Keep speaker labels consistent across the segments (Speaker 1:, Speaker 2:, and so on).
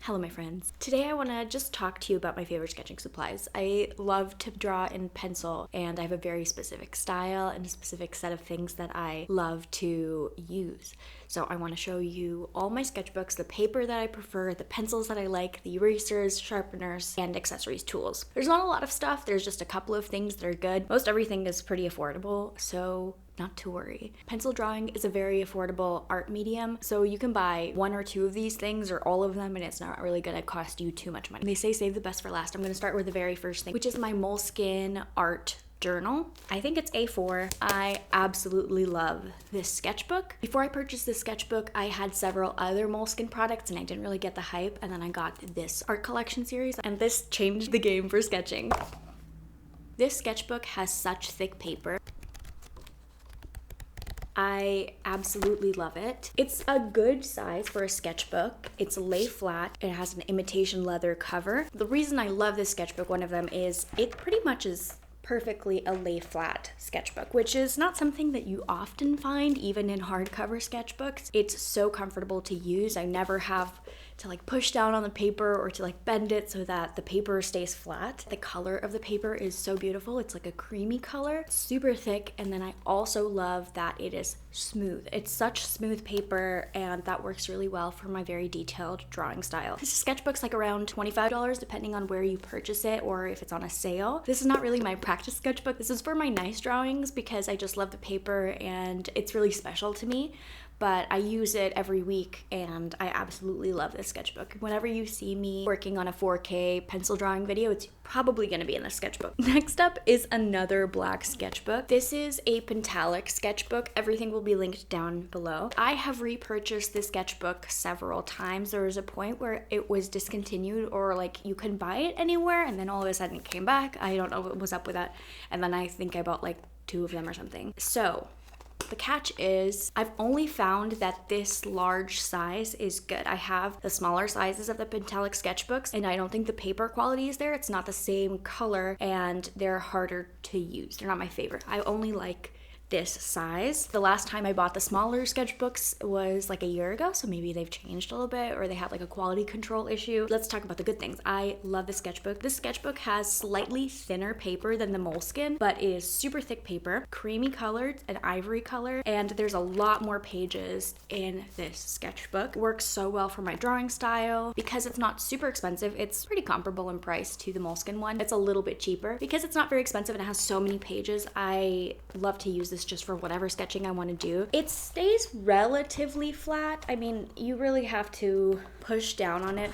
Speaker 1: Hello my friends. Today I want to just talk to you about my favorite sketching supplies. I love to draw in pencil and I have a very specific style and a specific set of things that I love to use. So I want to show you all my sketchbooks, the paper that I prefer, the pencils that I like, the erasers, sharpeners, and accessories tools. There's not a lot of stuff, there's just a couple of things that are good. Most everything is pretty affordable, so not to worry. Pencil drawing is a very affordable art medium, so you can buy one or two of these things or all of them and it's not really gonna cost you too much money. They say save the best for last. I'm gonna start with the very first thing, which is my Moleskine art journal. I think it's A4. I absolutely love this sketchbook. Before I purchased this sketchbook, I had several other Moleskine products and I didn't really get the hype, and then I got this art collection series and this changed the game for sketching. This sketchbook has such thick paper. I absolutely love it. It's a good size for a sketchbook. It's lay flat. It has an imitation leather cover. The reason I love this sketchbook, one of them, is it pretty much is perfectly a lay flat sketchbook, which is not something that you often find even in hardcover sketchbooks. It's so comfortable to use. I never have to like push down on the paper or to like bend it so that the paper stays flat. The color of the paper is so beautiful. It's like a creamy color, super thick, and then I also love that it is smooth. It's such smooth paper and that works really well for my very detailed drawing style. This sketchbook's like around $25 depending on where you purchase it or if it's on a sale. This is not really my practice sketchbook. This is for my nice drawings because I just love the paper and it's really special to me. But I use it every week and I absolutely love this sketchbook. Whenever you see me working on a 4K pencil drawing video, it's probably gonna be in this sketchbook. Next up is another black sketchbook. This is a Pentalic sketchbook. Everything will be linked down below. I have repurchased this sketchbook several times. There was a point where it was discontinued or like you couldn't buy it anywhere and then all of a sudden it came back. I don't know what was up with that. And then I think I bought like 2 of them or something. So the catch is I've only found that this large size is good. I have the smaller sizes of the Pentalic sketchbooks and I don't think the paper quality is there. It's not the same color and they're harder to use. They're not my favorite. I only like this size. The last time I bought the smaller sketchbooks was like a year ago, so maybe they've changed a little bit or they have like a quality control issue. Let's talk about the good things. I love this sketchbook. This sketchbook has slightly thinner paper than the Moleskine, but it is super thick paper, creamy colored, an ivory color, and there's a lot more pages in this sketchbook. It works so well for my drawing style. Because it's not super expensive, it's pretty comparable in price to the Moleskine one. It's a little bit cheaper. Because it's not very expensive and it has so many pages, I love to use this just for whatever sketching I want to do. It stays relatively flat. I mean, you really have to push down on it,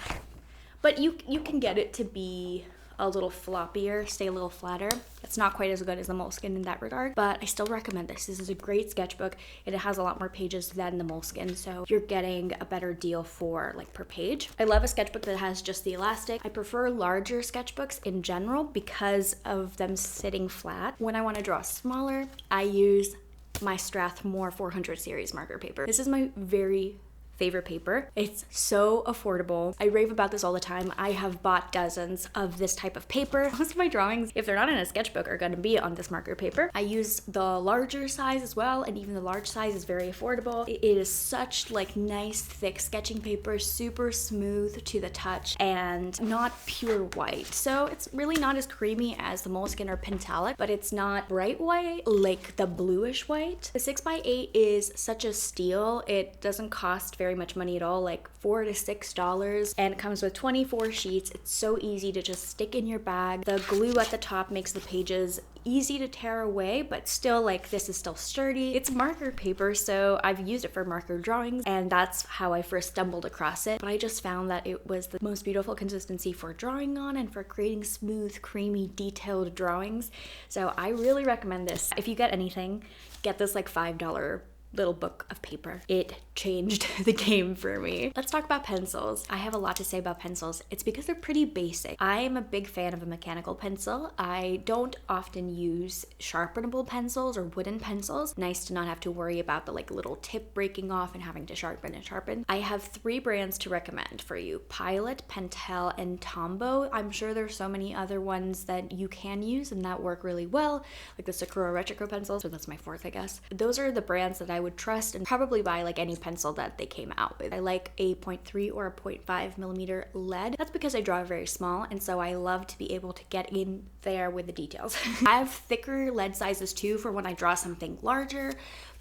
Speaker 1: but you can get it to be a little floppier, stay a little flatter. It's not quite as good as the Moleskine in that regard, but I still recommend this. This is a great sketchbook. It has a lot more pages than the Moleskine, so you're getting a better deal for like per page. I love a sketchbook that has just the elastic. I prefer larger sketchbooks in general because of them sitting flat. When I want to draw smaller, I use my Strathmore 400 series marker paper. This is my very favorite paper. It's so affordable. I rave about this all the time. I have bought dozens of this type of paper. Most of my drawings, if they're not in a sketchbook, are gonna be on this marker paper. I use the larger size as well, and even the large size is very affordable. It is such like nice, thick sketching paper, super smooth to the touch, and not pure white. So it's really not as creamy as the Moleskine or Pentalic, but it's not bright white like the bluish white. The 6x8 is such a steal. It doesn't cost very much money at all, like $4 to $6, and it comes with 24 sheets. It's so easy to just stick in your bag. The glue at the top makes the pages easy to tear away, but still like this is still sturdy. It's marker paper, so I've used it for marker drawings and that's how I first stumbled across it. But I just found that it was the most beautiful consistency for drawing on and for creating smooth, creamy, detailed drawings. So I really recommend this. If you get anything, get this like $5 little book of paper. It changed the game for me. Let's talk about pencils. I have a lot to say about pencils. It's because they're pretty basic. I am a big fan of a mechanical pencil. I don't often use sharpenable pencils or wooden pencils. Nice to not have to worry about the like little tip breaking off and having to sharpen and sharpen. I have 3 brands to recommend for you: Pilot, Pentel, and Tombow. I'm sure there's so many other ones that you can use and that work really well, like the Sakura Retro pencils, so that's my 4th, I guess. Those are the brands that I would trust and probably buy like any pencil that they came out with. I like a 0.3 or a 0.5 millimeter lead. That's because I draw very small, and so I love to be able to get in there with the details. I have thicker lead sizes too for when I draw something larger,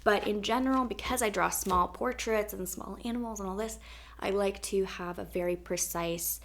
Speaker 1: but in general, because I draw small portraits and small animals and all this, I like to have a very precise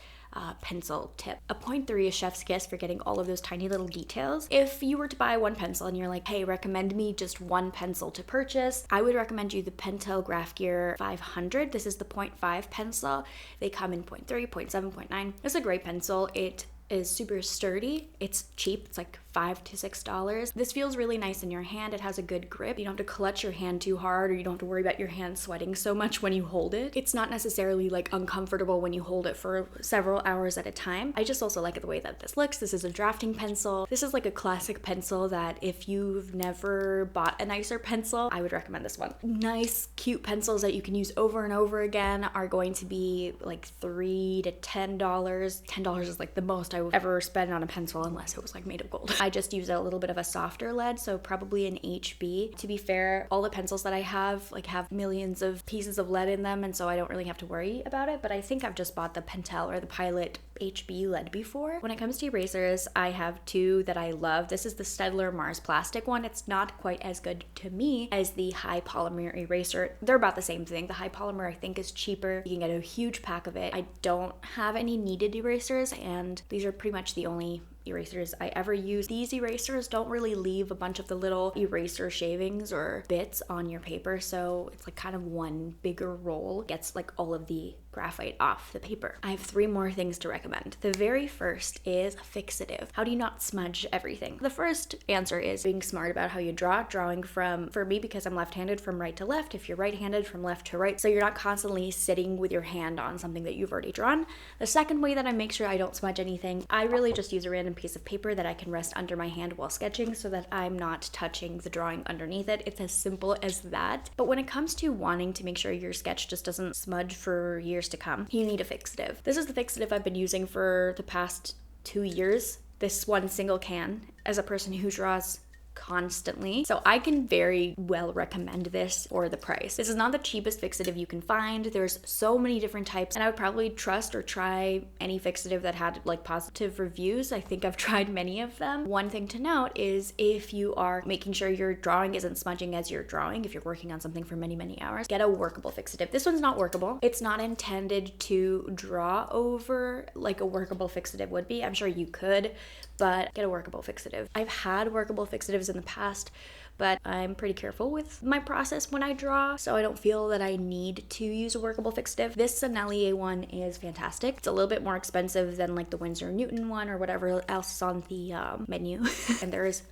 Speaker 1: pencil tip. A 0.3 is chef's kiss for getting all of those tiny little details. If you were to buy one pencil and you're like, hey, recommend me just one pencil to purchase, I would recommend you the Pentel Graph Gear 500. This is the 0.5 pencil. They come in 0.3, 0.7, 0.9. It's a great pencil. It is super sturdy. It's cheap. It's like $5 to $6. This feels really nice in your hand. It has a good grip. You don't have to clutch your hand too hard, or you don't have to worry about your hand sweating so much when you hold it. It's not necessarily like uncomfortable when you hold it for several hours at a time. I just also like the way that this looks. This is a drafting pencil. This is like a classic pencil that if you've never bought a nicer pencil, I would recommend this one. Nice, cute pencils that you can use over and over again are going to be like $3 to $10. $10 is like the most I would ever spend on a pencil unless it was like made of gold. I just use a little bit of a softer lead, so probably an HB. To be fair, all the pencils that I have like have millions of pieces of lead in them, and so I don't really have to worry about it, but I think I've just bought the Pentel or the Pilot HB lead before. When it comes to erasers, I have two that I love. This is the Staedtler Mars plastic one. It's not quite as good to me as the high polymer eraser. They're about the same thing. The high polymer I think is cheaper. You can get a huge pack of it. I don't have any kneaded erasers, and these are pretty much the only erasers I ever use. These erasers don't really leave a bunch of the little eraser shavings or bits on your paper, so it's like kind of one bigger roll gets like all of the graphite off the paper. I have 3 more things to recommend. The very first is fixative. How do you not smudge everything? The first answer is being smart about how you draw. Drawing from, for me, because I'm left-handed, from right to left. If you're right-handed, from left to right. So you're not constantly sitting with your hand on something that you've already drawn. The second way that I make sure I don't smudge anything, I really just use a random piece of paper that I can rest under my hand while sketching so that I'm not touching the drawing underneath it. It's as simple as that. But when it comes to wanting to make sure your sketch just doesn't smudge for years to come, you need a fixative. This is the fixative I've been using for the past 2 years. This one single can, as a person who draws constantly. So I can very well recommend this for the price. This is not the cheapest fixative you can find. There's so many different types, and I would probably trust or try any fixative that had like positive reviews. I think I've tried many of them. One thing to note is if you are making sure your drawing isn't smudging as you're drawing, if you're working on something for many, many hours, get a workable fixative. This one's not workable. It's not intended to draw over like a workable fixative would be. I'm sure you could, but get a workable fixative. I've had workable fixatives in the past, but I'm pretty careful with my process when I draw, so I don't feel that I need to use a workable fixative. This Sennelier one is fantastic. It's a little bit more expensive than like the Winsor & Newton one or whatever else is on the menu, and there is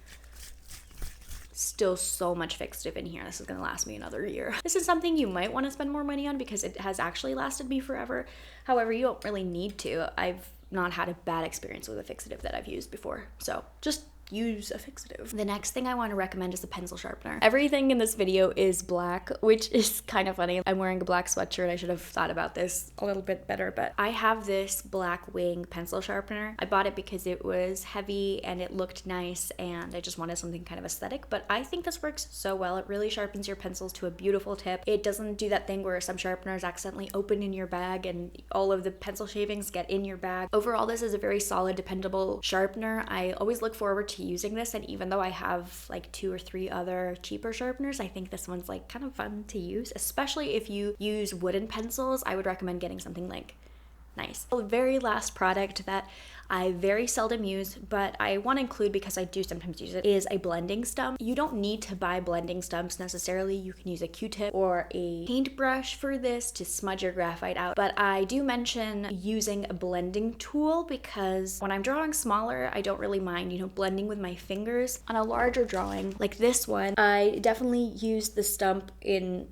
Speaker 1: still so much fixative in here. This is gonna last me another year. This is something you might want to spend more money on because it has actually lasted me forever. However, you don't really need to. I've not had a bad experience with a fixative that I've used before, so just use a fixative. The next thing I want to recommend is a pencil sharpener. Everything in this video is black, which is kind of funny. I'm wearing a black sweatshirt. I should have thought about this a little bit better, but I have this black wing pencil sharpener. I bought it because it was heavy and it looked nice, and I just wanted something kind of aesthetic, but I think this works so well. It really sharpens your pencils to a beautiful tip. It doesn't do that thing where some sharpeners accidentally open in your bag and all of the pencil shavings get in your bag. Overall, this is a very solid, dependable sharpener. I always look forward to using this, and even though I have like 2 or 3 other cheaper sharpeners, I think this one's like kind of fun to use, especially if you use wooden pencils. I would recommend getting something like nice. The very last product that I very seldom use, but I want to include because I do sometimes use it, is a blending stump. You don't need to buy blending stumps necessarily. You can use a Q-tip or a paintbrush for this to smudge your graphite out. But I do mention using a blending tool because when I'm drawing smaller, I don't really mind, blending with my fingers. On a larger drawing like this one, I definitely use the stump in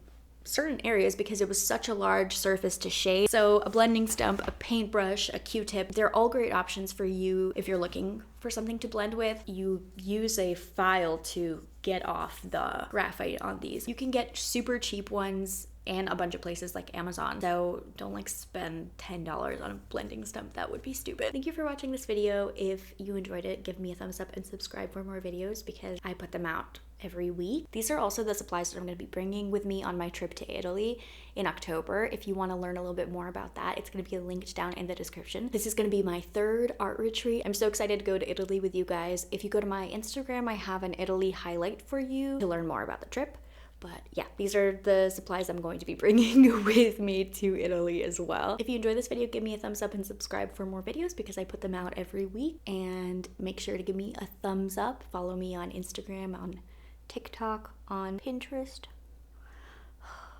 Speaker 1: certain areas because it was such a large surface to shade. So a blending stump, a paintbrush, a Q-tip, they're all great options for you if you're looking for something to blend with. You use a file to get off the graphite on these. You can get super cheap ones and a bunch of places like Amazon. So don't like spend $10 on a blending stump. That would be stupid. Thank you for watching this video. If you enjoyed it, give me a thumbs up and subscribe for more videos because I put them out every week. These are also the supplies that I'm going to be bringing with me on my trip to Italy in October. If you want to learn a little bit more about that, it's going to be linked down in the description. This is going to be my 3rd art retreat. I'm so excited to go to Italy with you guys. If you go to my Instagram, I have an Italy highlight for you to learn more about the trip. But yeah, these are the supplies I'm going to be bringing with me to Italy as well. If you enjoyed this video, give me a thumbs up and subscribe for more videos because I put them out every week. And make sure to give me a thumbs up. Follow me on Instagram, on TikTok, on Pinterest.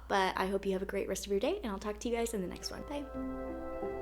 Speaker 1: But I hope you have a great rest of your day, and I'll talk to you guys in the next one. Bye.